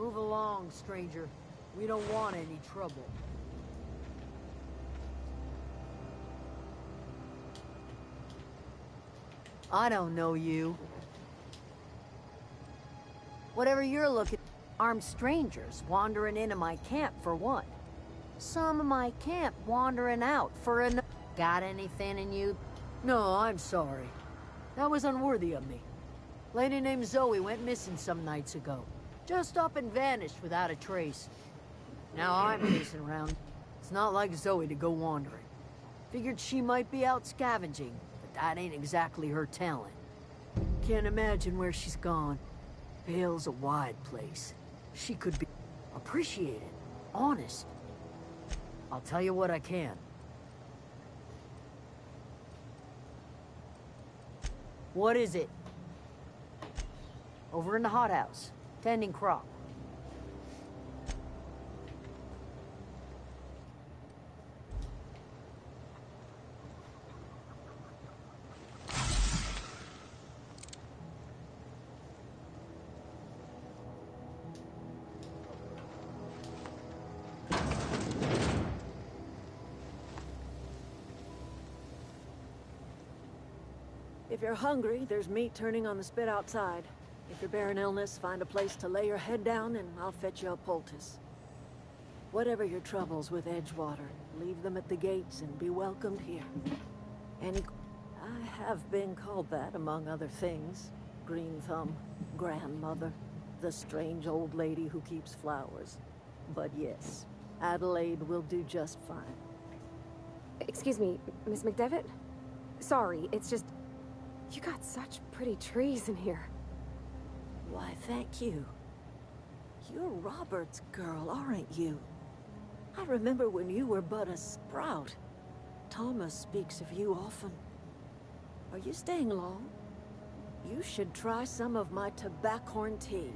Move along, stranger. We don't want any trouble. I don't know you. Whatever you're looking... Armed strangers wandering into my camp for one. Some of my camp wandering out for an... Got anything in you? No, I'm sorry. That was unworthy of me. Lady named Zoe went missing some nights ago. Just up and vanished without a trace. Now I'm pacing around. It's not like Zoe to go wandering. Figured she might be out scavenging, but that ain't exactly her talent. Can't imagine where she's gone. Vale's a wide place. She could be appreciated, honest. I'll tell you what I can. What is it? Over in the hothouse, tending crop. If you're hungry, there's meat turning on the spit outside. If you're bearing illness, find a place to lay your head down and I'll fetch you a poultice. Whatever your troubles with Edgewater, leave them at the gates and be welcomed here. I have been called that, among other things. Green Thumb, grandmother, the strange old lady who keeps flowers. But yes, Adelaide will do just fine. Excuse me, Miss McDevitt? Sorry, it's just... You got such pretty trees in here. Why, thank you. You're Robert's girl, aren't you? I remember when you were but a sprout. Thomas speaks of you often. Are you staying long? You should try some of my tobaccorn tea.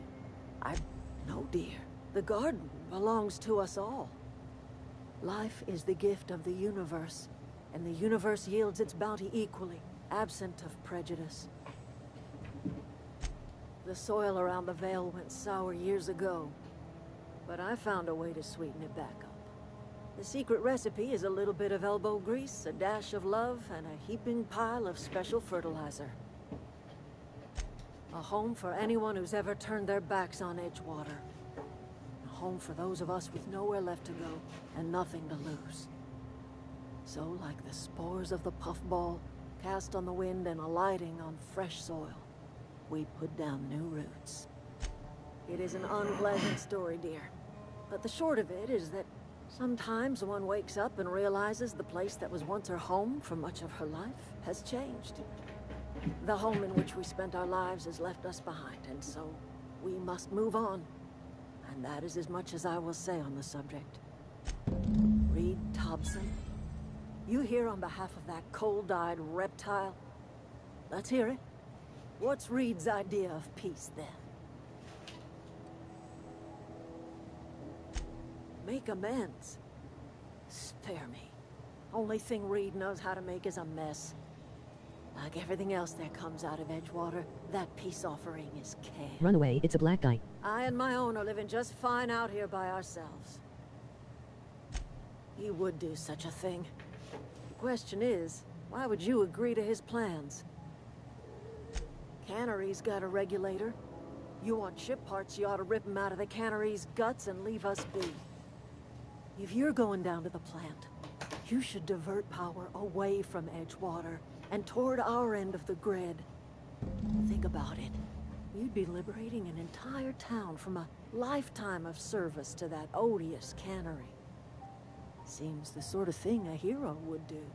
No, dear. The garden belongs to us all. Life is the gift of the universe, and the universe yields its bounty equally, absent of prejudice. The soil around the Vale went sour years ago, but I found a way to sweeten it back up. The secret recipe is a little bit of elbow grease, a dash of love, and a heaping pile of special fertilizer. A home for anyone who's ever turned their backs on Edgewater. A home for those of us with nowhere left to go, and nothing to lose. So, like the spores of the puffball, cast on the wind and alighting on fresh soil, we put down new roots. It is an unpleasant story, dear. But the short of it is that sometimes one wakes up and realizes the place that was once her home for much of her life has changed. The home in which we spent our lives has left us behind, and so we must move on. And that is as much as I will say on the subject. Reed Thompson, you here on behalf of that cold-eyed reptile? Let's hear it. What's Reed's idea of peace, then? Make amends. Spare me. Only thing Reed knows how to make is a mess. Like everything else that comes out of Edgewater, that peace offering is care. Run away, it's a black guy. I and my own are living just fine out here by ourselves. He would do such a thing. The question is, why would you agree to his plans? Cannery's got a regulator. You want ship parts, you ought to rip him out of the cannery's guts and leave us be. If you're going down to the plant, you should divert power away from Edgewater and toward our end of the grid. Think about it. You'd be liberating an entire town from a lifetime of service to that odious cannery. Seems the sort of thing a hero would do.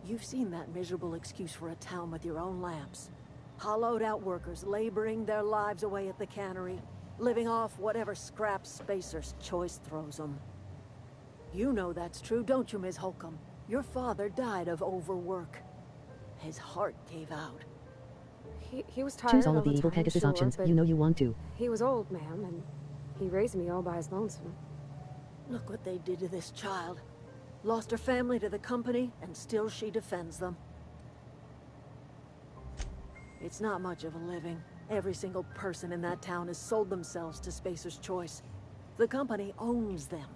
You've seen that miserable excuse for a town with your own lamps. Hollowed out workers laboring their lives away at the cannery, living off whatever scraps Spacer's choice throws them. You know that's true, don't you, Ms. Holcomb? Your father died of overwork. His heart gave out. He was tired Choose all of the the evil time, Pegasus sure, options, but you know you want to. He was old, ma'am, and he raised me all by his lonesome. Look what they did to this child. Lost her family to the company, and still she defends them. It's not much of a living, Every single person in that town has sold themselves to Spacer's Choice. The company owns them.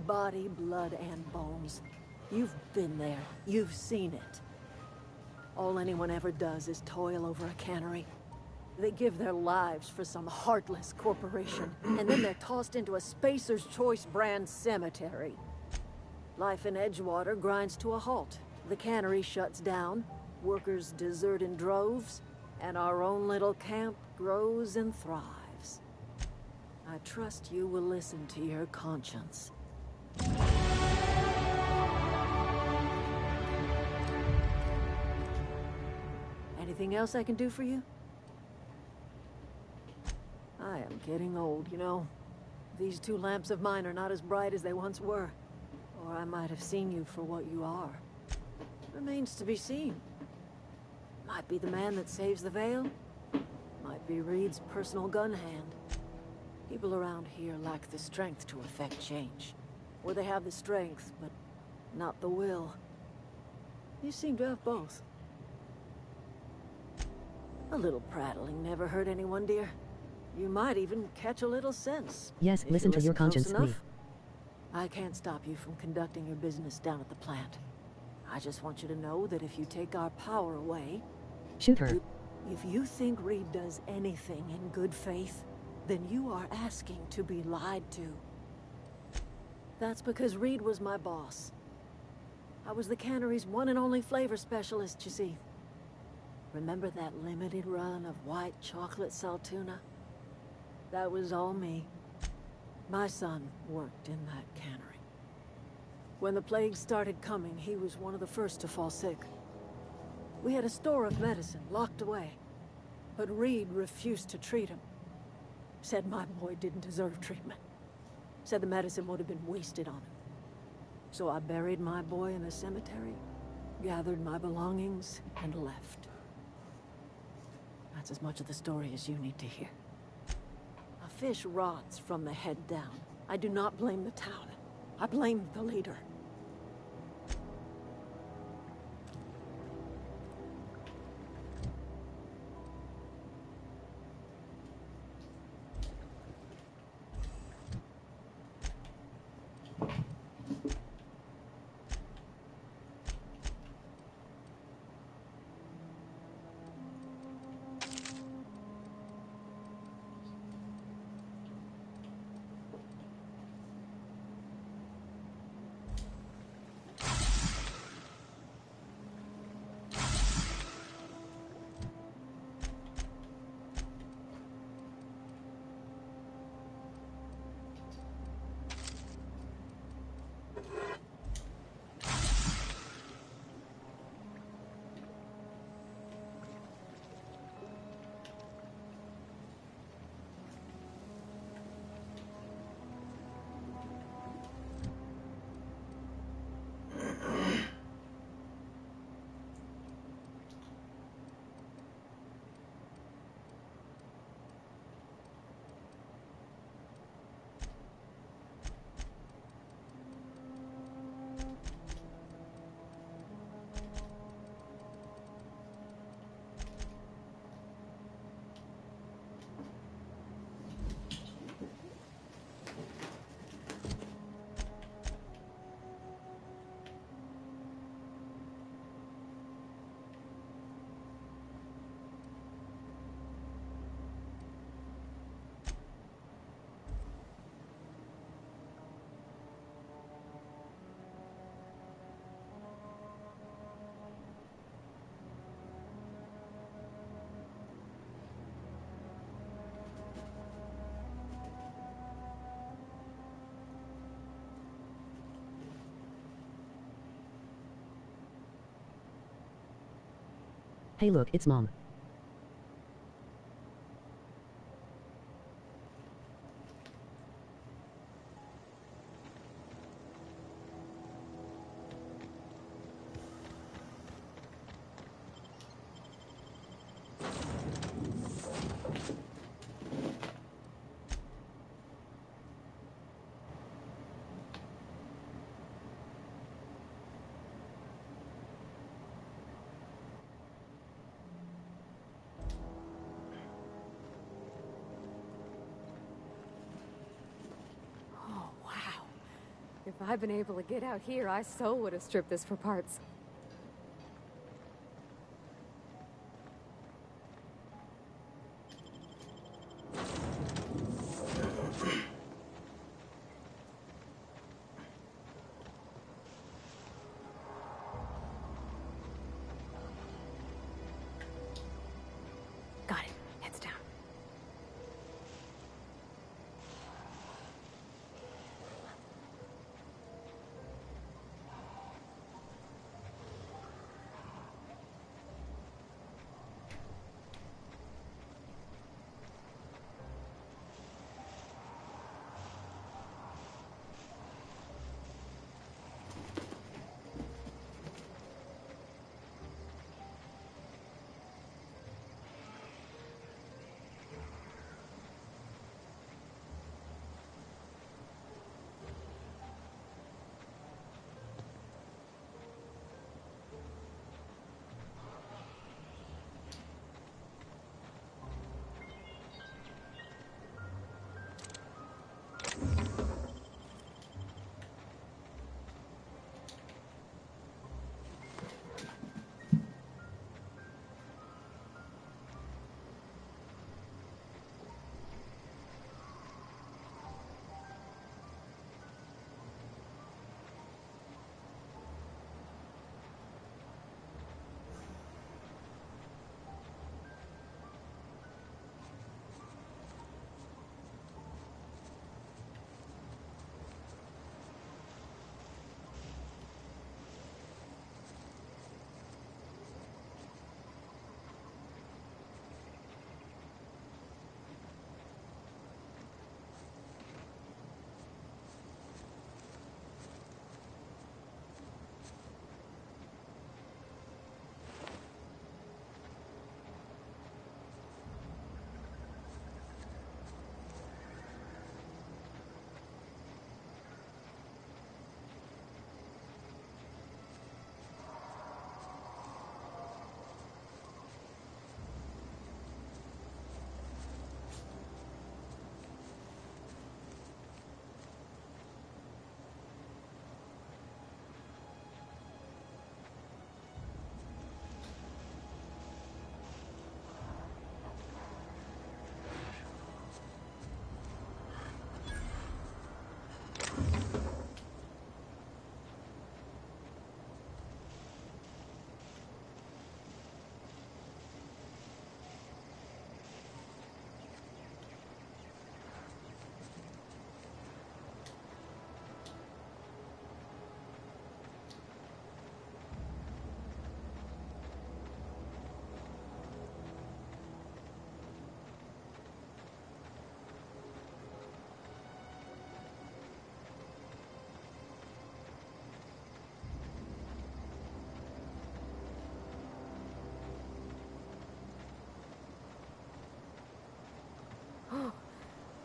Body, blood, and bones. You've been there. You've seen it. All anyone ever does is toil over a cannery. They give their lives for some heartless corporation, and then they're tossed into a Spacer's Choice brand cemetery. Life in Edgewater grinds to a halt. The cannery shuts down, workers desert in droves, and our own little camp grows and thrives. I trust you will listen to your conscience. Anything else I can do for you? I am getting old, you know. These two lamps of mine are not as bright as they once were. Or I might have seen you for what you are. Remains to be seen. Might be the man that saves the Vale. Might be Reed's personal gun hand. People around here lack the strength to effect change. Or they have the strength, but not the will. You seem to have both. A little prattling never hurt anyone, dear. You might even catch a little sense. Yes, listen to your conscience, me. I can't stop you from conducting your business down at the plant. I just want you to know that if you take our power away... Shoot her. If you think Reed does anything in good faith, then you are asking to be lied to. That's because Reed was my boss. I was the cannery's one and only flavor specialist, you see. Remember that limited run of white chocolate saltuna? That was all me. My son worked in that cannery. When the plague started coming, he was one of the first to fall sick. We had a store of medicine locked away, but Reed refused to treat him. Said my boy didn't deserve treatment. Said the medicine would have been wasted on him. So I buried my boy in the cemetery, gathered my belongings, and left. That's as much of the story as you need to hear. A fish rots from the head down. I do not blame the town. I blame the leader. Hey look, it's Mom. If I'd been able to get out here, I so would have stripped this for parts. Got it. Heads down.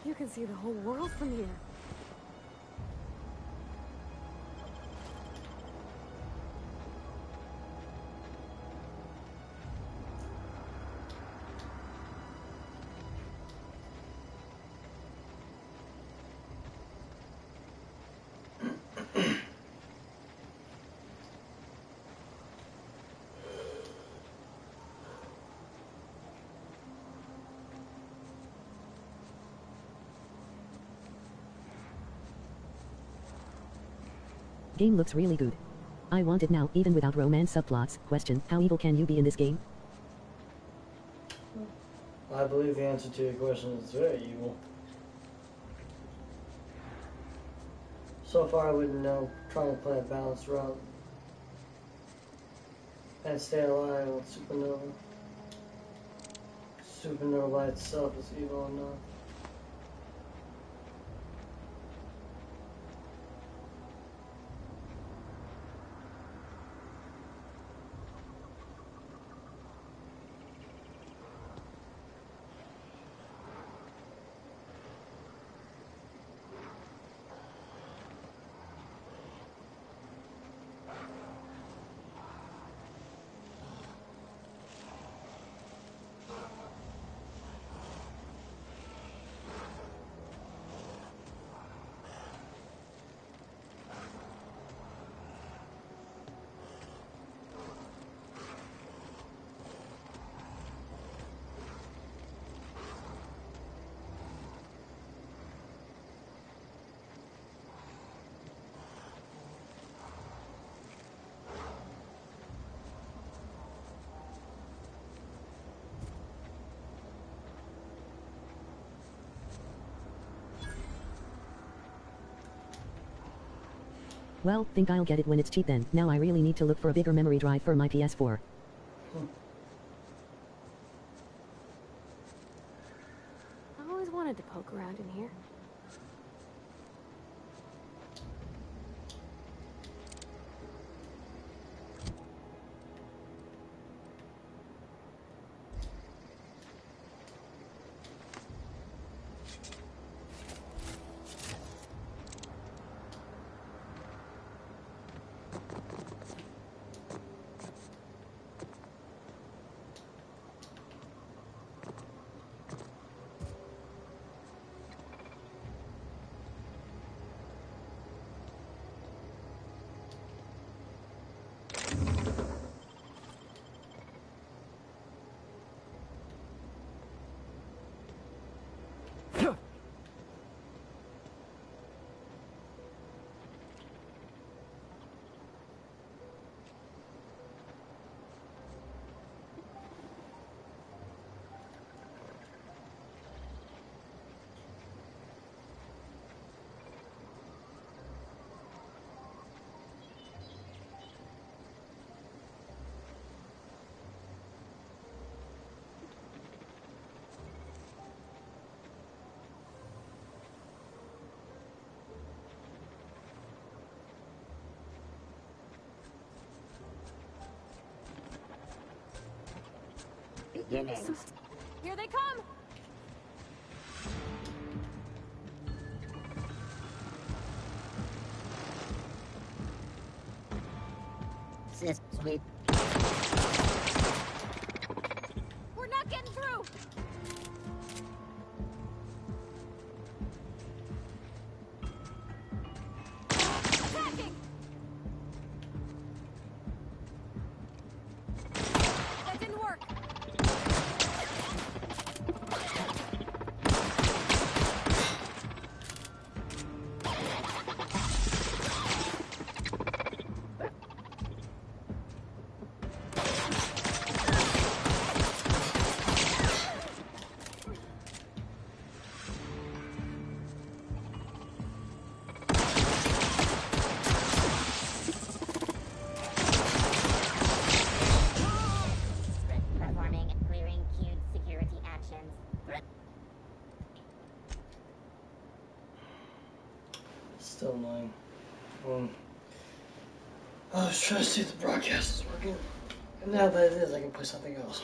You can see the whole world from here. Game looks really good. I want it now, even without romance subplots. Question, how evil can you be in this game? I believe the answer to your question is very evil. So far I wouldn't know, trying to play a balanced route and stay alive with Supernova. Supernova by itself is evil enough. Well, think I'll get it when it's cheap then. Now I really need to look for a bigger memory drive for my PS4. I always wanted to poke around in here. Beginning. Here they come! Sis, sweep. We're not getting through! Attacking! That didn't work! Performing clearing queued security actions. Still annoying. I was trying to see if the broadcast is working. And now that it is, I can play something else.